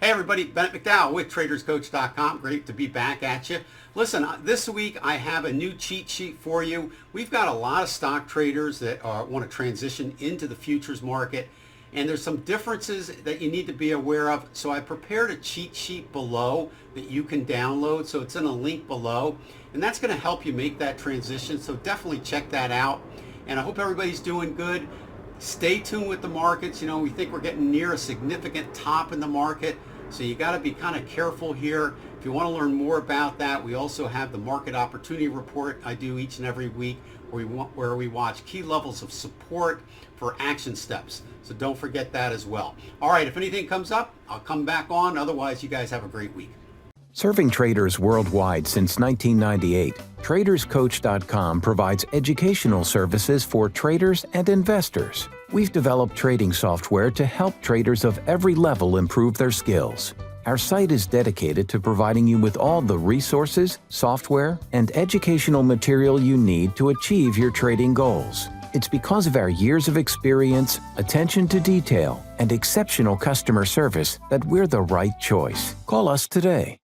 Hey everybody, Bennett McDowell with TradersCoach.com. Great to be back at you. Listen, this week I have a new cheat sheet for you. We've got a lot of stock traders that want to transition into the futures market, and there's some differences that you need to be aware of. So I prepared a cheat sheet below that you can download. So it's in a link below, and that's going to help you make that transition. So definitely check that out. And I hope everybody's doing good. Stay tuned with the markets. You know, we think we're getting near a significant top in the market, so you got to be kind of careful here. If you want to learn more about that, we also have the market opportunity report I do each and every week where we watch key levels of support for action steps. So don't forget that as well. All right, if anything comes up, I'll come back on. Otherwise, you guys have a great week. Serving traders worldwide since 1998, TradersCoach.com provides educational services for traders and investors. We've developed trading software to help traders of every level improve their skills. Our site is dedicated to providing you with all the resources, software, and educational material you need to achieve your trading goals. It's because of our years of experience, attention to detail, and exceptional customer service that we're the right choice. Call us today.